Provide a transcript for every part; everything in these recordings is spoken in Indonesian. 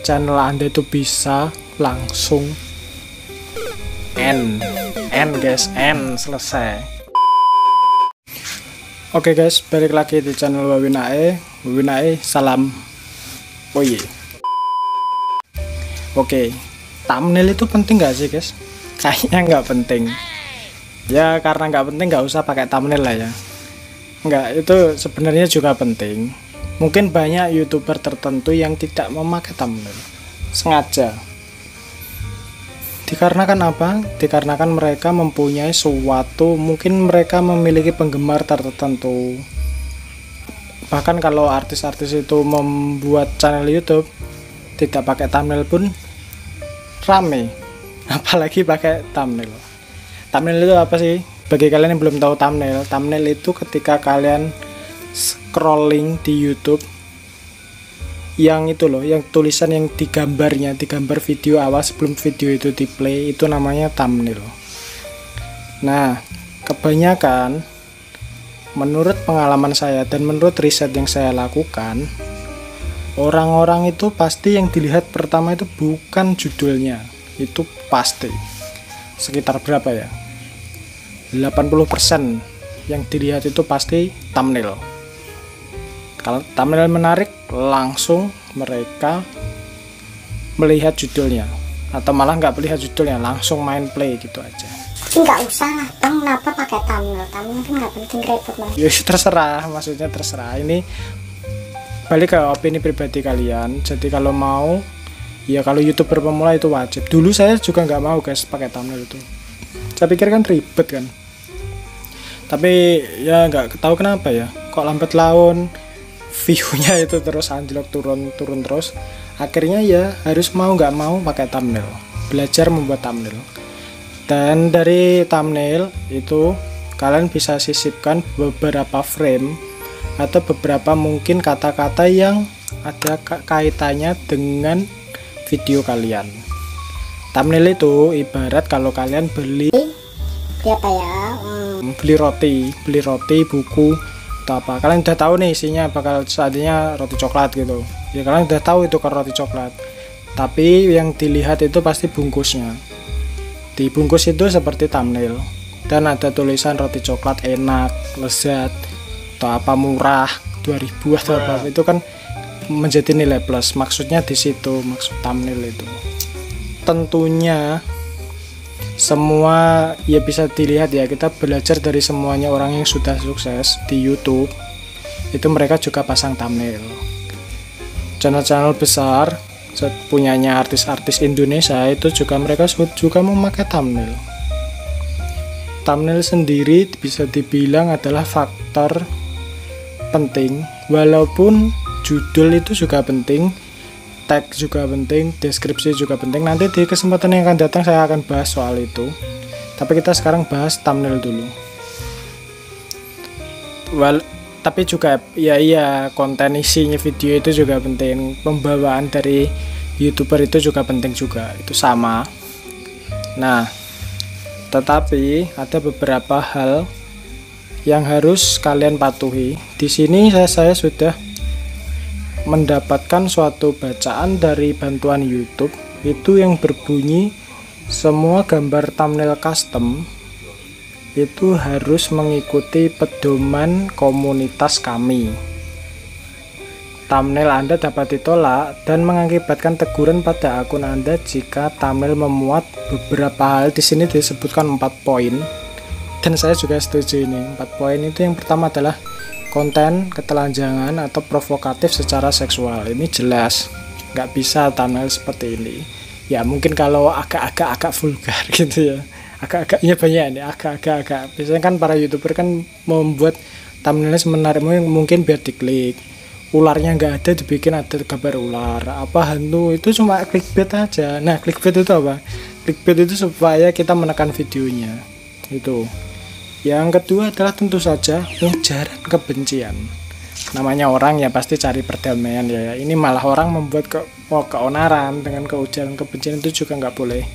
channel Anda itu bisa langsung N guys, N selesai. Oke guys, balik lagi di channel Wawinae, salam. Oh iya. Oke, thumbnail itu penting gak sih guys? Kayaknya nggak penting. Ya karena nggak penting nggak usah pakai thumbnail lah ya. Nggak, itu sebenarnya juga penting. Mungkin banyak YouTuber tertentu yang tidak memakai thumbnail sengaja. Dikarenakan apa? Dikarenakan mereka mempunyai suatu, mungkin mereka memiliki penggemar tertentu. Bahkan kalau artis-artis itu membuat channel YouTube tidak pakai thumbnail pun rame, apalagi pakai thumbnail. Thumbnail itu apa sih? Bagi kalian yang belum tahu thumbnail itu ketika kalian scrolling di YouTube, yang itu loh, yang tulisan yang digambar video awal sebelum video itu di play, itu namanya thumbnail. Nah, kebanyakan menurut pengalaman saya dan menurut riset yang saya lakukan, orang-orang itu pasti yang dilihat pertama itu bukan judulnya, itu pasti. Sekitar berapa ya? 80% yang dilihat itu pasti thumbnail. Kalau thumbnail menarik, langsung mereka melihat judulnya, atau malah nggak melihat judulnya, langsung main play gitu aja. Nggak usah lah bang, kenapa pakai thumbnail? Thumbnail kan nggak penting, repot banget. Ya terserah, maksudnya terserah. Ini balik ke opini pribadi kalian. Jadi kalau mau, ya kalau YouTuber pemula itu wajib. Dulu saya juga nggak mau guys pakai thumbnail itu. Saya pikir kan ribet kan. Tapi ya nggak tahu kenapa ya, kok lambat laun view-nya itu terus anjlok, turun terus. Akhirnya ya harus mau nggak mau pakai thumbnail, belajar membuat thumbnail. Dan dari thumbnail itu kalian bisa sisipkan beberapa frame atau beberapa mungkin kata-kata yang ada kaitannya dengan video kalian. Thumbnail itu ibarat kalau kalian beli apa ya? Beli roti, buku atau apa. Kalian udah tahu nih isinya bakal saatnya roti coklat gitu. Ya kalian udah tahu itu kan roti coklat. Tapi yang dilihat itu pasti bungkusnya. Di bungkus itu seperti thumbnail dan ada tulisan roti coklat enak, lezat, atau apa murah, 2000 atau apa. Itu kan menjadi nilai plus. Maksudnya di situ, maksud thumbnail itu. Tentunya semua ya bisa dilihat ya, kita belajar dari semuanya orang yang sudah sukses di YouTube. Itu mereka juga pasang thumbnail. Channel-channel besar punyanya artis-artis Indonesia itu juga mereka juga memakai thumbnail. Thumbnail sendiri bisa dibilang adalah faktor penting, walaupun judul itu juga penting, tag juga penting, deskripsi juga penting. Nanti di kesempatan yang akan datang saya akan bahas soal itu. Tapi kita sekarang bahas thumbnail dulu. Tapi juga ya iya, konten isinya video itu juga penting. Pembawaan dari YouTuber itu juga penting juga. Itu sama. Nah, tetapi ada beberapa hal yang harus kalian patuhi. Di sini saya sudah mendapatkan suatu bacaan dari bantuan YouTube itu yang berbunyi, semua gambar thumbnail custom itu harus mengikuti pedoman komunitas kami. Thumbnail Anda dapat ditolak dan mengakibatkan teguran pada akun Anda jika thumbnail memuat beberapa hal. Di sini disebutkan 4 poin dan saya juga setuju ini. 4 poin itu yang pertama adalah konten ketelanjangan atau provokatif secara seksual. Ini jelas nggak bisa thumbnail seperti ini. Ya mungkin kalau agak vulgar gitu ya, agak-agaknya banyak ini, agak. Biasanya kan para YouTuber kan membuat thumbnailnya semenarik mungkin biar diklik. Ularnya nggak ada, dibikin ada gambar ular, apa hantu, itu cuma clickbait aja. Nah, clickbait itu apa? Clickbait itu supaya kita menekan videonya. Itu. Yang kedua adalah tentu saja ujaran kebencian. Namanya orang ya pasti cari perdamaian ya. Ini malah orang membuat keonaran dengan keujaran kebencian, itu juga nggak boleh.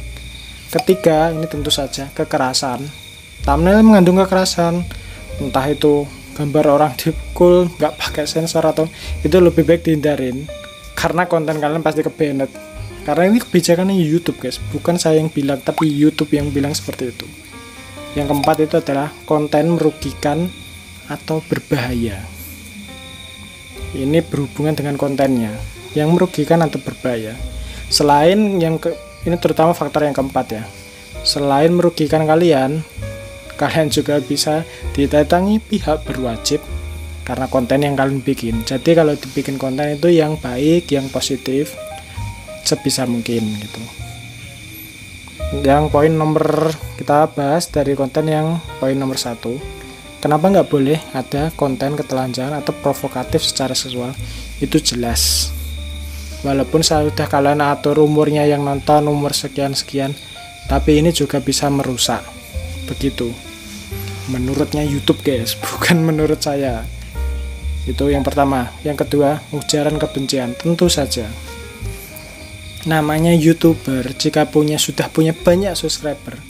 Ketiga, ini tentu saja kekerasan. Thumbnail mengandung kekerasan, entah itu gambar orang dipukul nggak pakai sensor atau itu lebih baik dihindarin. karena konten kalian pasti ke-banned. Karena ini kebijakannya YouTube guys, bukan saya yang bilang, tapi YouTube yang bilang seperti itu. Yang keempat itu adalah konten merugikan atau berbahaya. Ini berhubungan dengan kontennya yang merugikan atau berbahaya. Selain ini terutama faktor yang keempat ya. Selain merugikan kalian juga bisa didatangi pihak berwajib karena konten yang kalian bikin. Jadi kalau dibikin konten itu yang baik, yang positif sebisa mungkin gitu. Yang poin nomor kita bahas dari konten yang poin nomor 1. Kenapa nggak boleh ada konten ketelanjangan atau provokatif secara seksual? Itu jelas. Walaupun sudah kalian atur umurnya yang nonton umur sekian-sekian, tapi ini juga bisa merusak. Begitu. Menurutnya YouTube guys, bukan menurut saya. Itu yang pertama. Yang kedua, ujaran kebencian. Tentu saja. Namanya YouTuber, jika sudah punya banyak subscriber,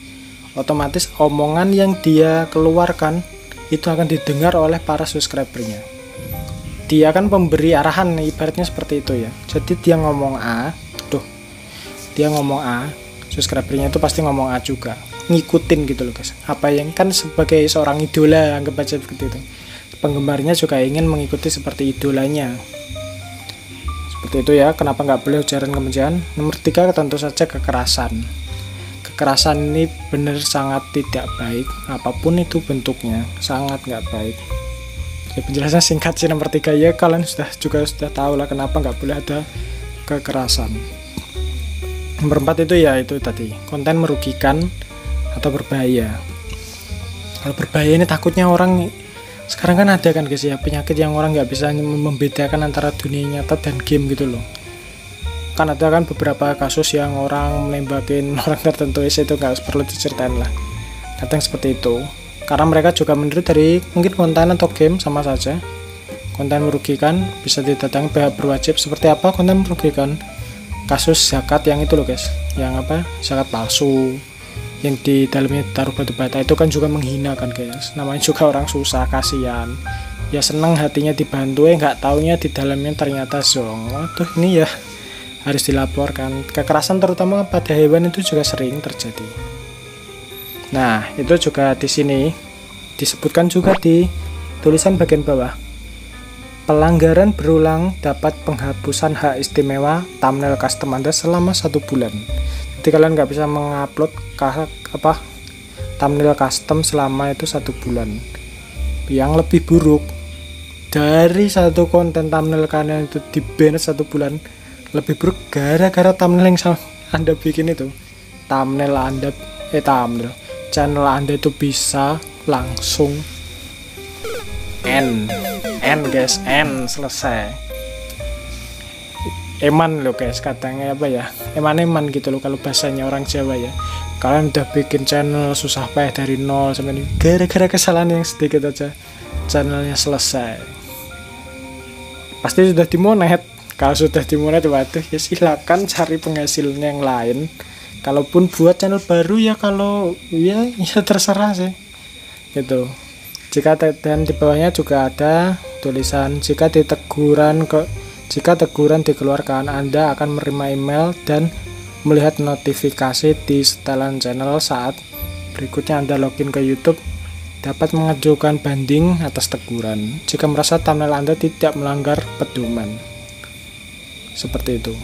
otomatis omongan yang dia keluarkan itu akan didengar oleh para subscribernya. Dia kan pemberi arahan, ibaratnya seperti itu ya. Jadi dia ngomong A, subscribernya itu pasti ngomong A juga, ngikutin gitu loh guys. Apa yang kan sebagai seorang idola, anggap aja begitu itu. Penggemarnya juga ingin mengikuti seperti idolanya. Seperti itu ya, kenapa nggak boleh ujaran kebencian. Nomor 3 tentu saja kekerasan. Kekerasan ini benar sangat tidak baik, apapun itu bentuknya, sangat nggak baik. Ya, penjelasan singkat sih nomor 3 ya, kalian sudah tahu lah kenapa nggak boleh ada kekerasan. Nomor 4 itu ya itu tadi, konten merugikan atau berbahaya. Kalau berbahaya ini takutnya orang, sekarang kan ada kan guys ya, penyakit yang orang nggak bisa membedakan antara dunia nyata dan game gitu loh. Kan ada kan beberapa kasus yang orang menembakin orang tertentu, itu nggak perlu diceritain lah. Kadang seperti itu. Karena mereka juga meniru dari mungkin konten atau game, sama saja. Konten merugikan bisa didatangi pihak berwajib. Seperti apa konten merugikan? Kasus zakat yang itu loh guys, yang apa? Zakat palsu, yang di dalamnya taruh batu bata, itu kan juga menghina kan guys. Namanya juga orang susah, kasihan. Ya seneng hatinya dibantu, nggak taunya di dalamnya ternyata zong. Waduh, ini ya harus dilaporkan. Kekerasan terutama pada hewan itu juga sering terjadi. Nah, itu juga di sini disebutkan juga di tulisan bagian bawah. Pelanggaran berulang dapat penghapusan hak istimewa thumbnail custom Anda selama 1 bulan. Jadi kalian nggak bisa mengupload thumbnail custom selama itu 1 bulan. Yang lebih buruk, dari satu konten thumbnail kalian itu di-ban 1 bulan, lebih buruk gara-gara thumbnail yang Anda bikin itu. Channel Anda itu bisa langsung end guys, selesai. Eman loh guys, katanya apa ya, eman gitu loh kalau bahasanya orang Jawa ya. Kalian udah bikin channel susah payah dari nol sampai ini, gara-gara kesalahan yang sedikit aja channelnya selesai. Pasti sudah dimonet. Kalau sudah dimonet, waduh ya silakan cari penghasilan yang lain. Kalaupun buat channel baru ya, kalau ya terserah sih gitu. Dan di bawahnya juga ada tulisan jika teguran dikeluarkan, Anda akan menerima email dan melihat notifikasi di setelan channel. Saat berikutnya Anda login ke YouTube, dapat mengajukan banding atas teguran jika merasa thumbnail Anda tidak melanggar pedoman. Seperti itu.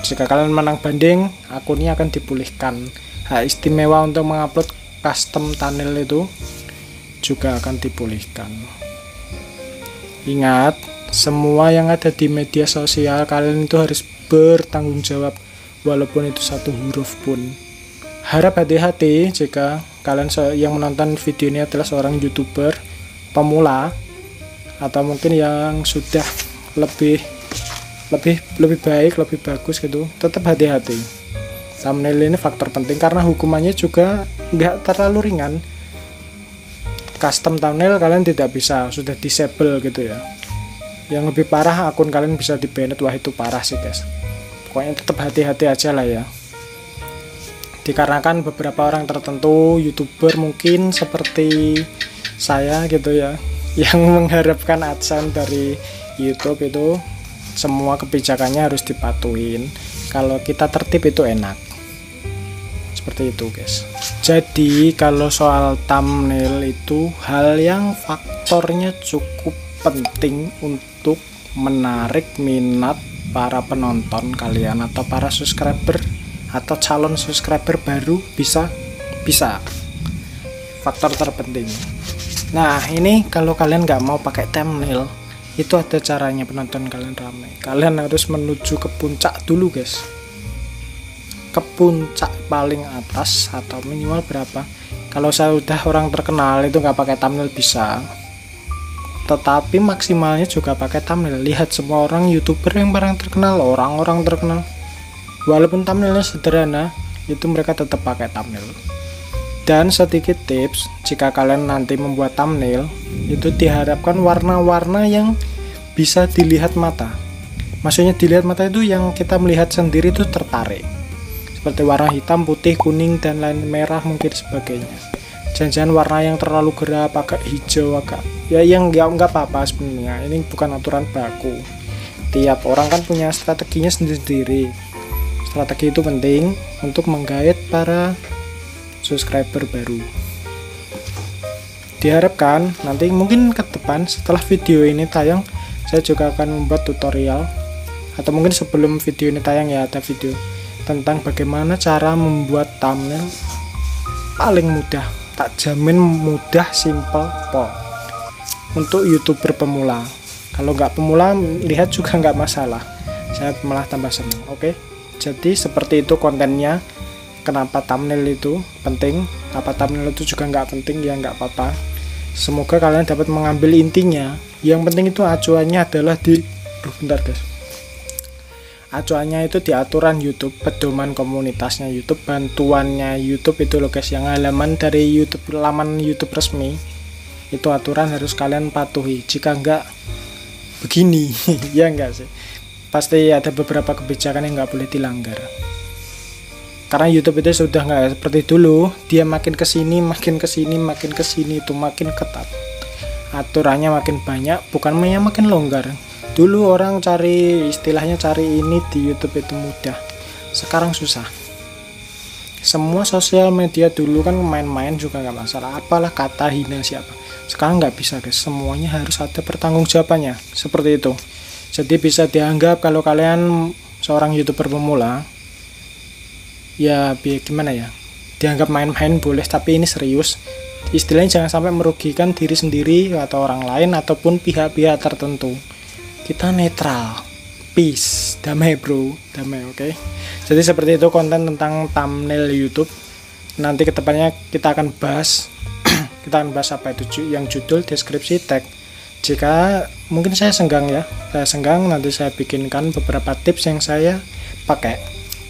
Jika kalian menang banding, akunnya akan dipulihkan. Hak istimewa untuk mengupload custom thumbnail itu juga akan dipulihkan. Ingat, semua yang ada di media sosial kalian itu harus bertanggung jawab, walaupun itu 1 huruf pun. Harap hati-hati jika kalian yang menonton video ini adalah seorang YouTuber pemula atau mungkin yang sudah lebih baik, lebih bagus gitu. Tetap hati-hati. Thumbnail ini faktor penting karena hukumannya juga nggak terlalu ringan. Custom thumbnail kalian tidak bisa, sudah disable gitu ya. Yang lebih parah, akun kalian bisa di-banned. Wah, itu parah sih guys. Pokoknya tetap hati-hati aja lah ya. Dikarenakan beberapa orang tertentu, YouTuber mungkin seperti saya gitu ya, yang mengharapkan AdSense dari YouTube itu semua kebijakannya harus dipatuhin. Kalau kita tertib itu enak. Seperti itu guys. Jadi kalau soal thumbnail itu hal yang faktornya cukup penting untuk menarik minat para penonton kalian atau para subscriber atau calon subscriber baru, bisa faktor terpenting. Nah ini kalau kalian nggak mau pakai thumbnail, itu ada caranya penonton kalian ramai. Kalian harus menuju ke puncak dulu guys, ke puncak paling atas atau minimal berapa. Kalau saya udah orang terkenal itu nggak pakai thumbnail bisa, tetapi maksimalnya juga pakai thumbnail. Lihat semua orang youtuber yang paling terkenal, orang-orang terkenal, walaupun thumbnailnya sederhana, itu mereka tetap pakai thumbnail. Dan sedikit tips, jika kalian nanti membuat thumbnail, itu diharapkan warna-warna yang bisa dilihat mata. Maksudnya dilihat mata itu yang kita melihat sendiri itu tertarik, seperti warna hitam, putih, kuning, dan lain merah mungkin sebagainya. Jangan-jangan warna yang terlalu gelap, agak hijau, agak ya yang nggak apa-apa sebenarnya. Ini bukan aturan baku. Tiap orang kan punya strateginya sendiri-sendiri. Strategi itu penting untuk menggait para subscriber baru. Diharapkan nanti mungkin ke depan setelah video ini tayang, saya juga akan membuat tutorial, atau mungkin sebelum video ini tayang ya ada video tentang bagaimana cara membuat thumbnail paling mudah. Tak jamin mudah, simple, untuk youtuber pemula. Kalau nggak pemula lihat juga nggak masalah, saya malah tambah senang. Oke, jadi seperti itu kontennya. Kenapa thumbnail itu penting, apa thumbnail itu juga nggak penting, ya nggak apa-apa. Semoga kalian dapat mengambil intinya. Yang penting itu acuannya adalah bentar guys, acuannya itu di aturan YouTube, pedoman komunitasnya YouTube, bantuannya YouTube itu loh guys, yang halaman dari YouTube, laman YouTube resmi itu aturan harus kalian patuhi. Jika enggak begini ya enggak sih, pasti ada beberapa kebijakan yang nggak boleh dilanggar. Karena YouTube itu sudah nggak seperti dulu, dia makin kesini itu makin ketat, aturannya makin banyak, bukannya makin longgar. Dulu orang istilahnya cari ini di YouTube itu mudah, sekarang susah. Semua sosial media dulu kan main-main juga nggak masalah, apalah kata hina siapa. Sekarang nggak bisa guys, semuanya harus ada pertanggungjawabannya, seperti itu. Jadi bisa dianggap kalau kalian seorang YouTuber pemula, ya gimana ya, dianggap main-main boleh, tapi ini serius. Istilahnya jangan sampai merugikan diri sendiri atau orang lain ataupun pihak-pihak tertentu. Kita netral, peace, damai bro, damai. Oke. Jadi seperti itu konten tentang thumbnail YouTube. Nanti kedepannya kita akan bahas apa itu yang judul, deskripsi, tag. Jika mungkin saya senggang nanti saya bikinkan beberapa tips yang saya pakai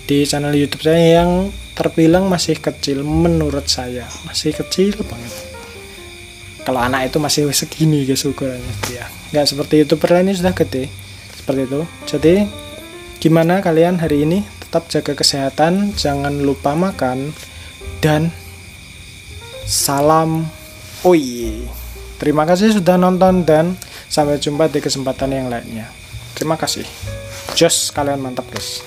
di channel YouTube saya yang terbilang masih kecil. Menurut saya masih kecil banget. Kalau anak itu masih segini guys ukurannya, ya nggak seperti YouTuber lain ini sudah gede seperti itu. Jadi gimana kalian hari ini, tetap jaga kesehatan, jangan lupa makan, dan salam terima kasih sudah nonton, dan sampai jumpa di kesempatan yang lainnya. Terima kasih, jos, kalian mantap guys.